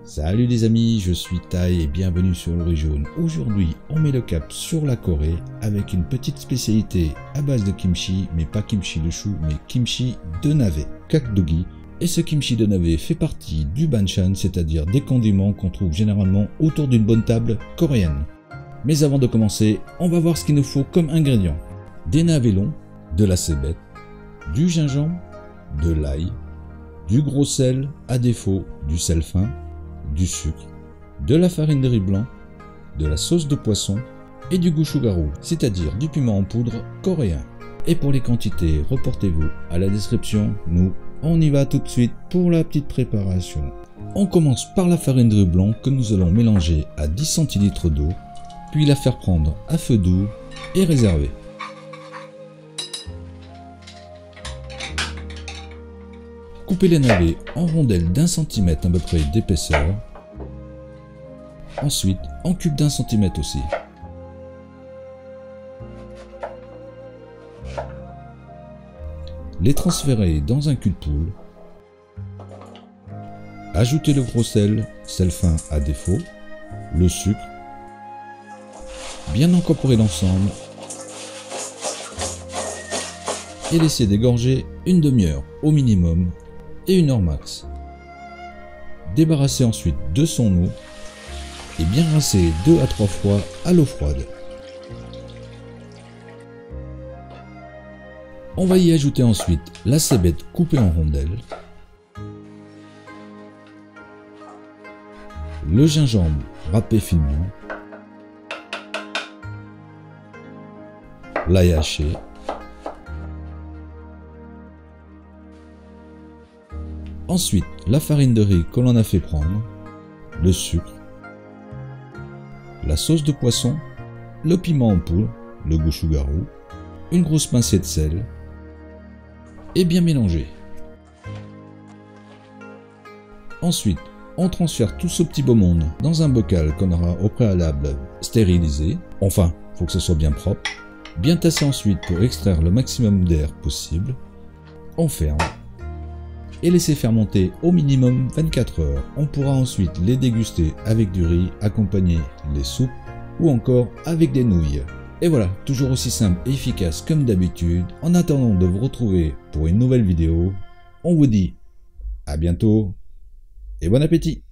Salut les amis, je suis Tai et bienvenue sur l'Origine. Aujourd'hui, on met le cap sur la Corée avec une petite spécialité à base de kimchi, mais pas kimchi de chou, mais kimchi de navet, kakdogi. Et ce kimchi de navet fait partie du banchan, c'est-à-dire des condiments qu'on trouve généralement autour d'une bonne table coréenne. Mais avant de commencer, on va voir ce qu'il nous faut comme ingrédients. Des navets longs, de la cébette, du gingembre, de l'ail, du gros sel, à défaut du sel fin, du sucre, de la farine de riz blanc, de la sauce de poisson et du gochujang, c'est-à-dire du piment en poudre coréen. Et pour les quantités, reportez-vous à la description. Nous, on y va tout de suite pour la petite préparation. On commence par la farine de riz blanc que nous allons mélanger à 10 centilitres d'eau, puis la faire prendre à feu doux et réserver. Coupez les navets en rondelles d'1 cm à peu près d'épaisseur. Ensuite, en cubes d'1 cm aussi. Les transférer dans un cul de poule. Ajoutez le gros sel, sel fin à défaut, le sucre. Bien incorporer l'ensemble. Et laisser dégorger une demi-heure au minimum et 1 heure max. Débarrassez ensuite de son eau et bien rincer 2 à 3 fois à l'eau froide. On va y ajouter ensuite la cébette coupée en rondelles, le gingembre râpé finement, l'ail haché, ensuite la farine de riz que l'on a fait prendre, le sucre, la sauce de poisson, le piment en poudre, le gochujang, une grosse pincée de sel et bien mélanger. Ensuite, on transfère tout ce petit beau monde dans un bocal qu'on aura au préalable stérilisé. Enfin, il faut que ce soit bien propre. Bien tasser ensuite pour extraire le maximum d'air possible. On ferme et laisser fermenter au minimum 24 heures. On pourra ensuite les déguster avec du riz, accompagner les soupes ou encore avec des nouilles. Et voilà, toujours aussi simple et efficace comme d'habitude. En attendant de vous retrouver pour une nouvelle vidéo, on vous dit à bientôt et bon appétit!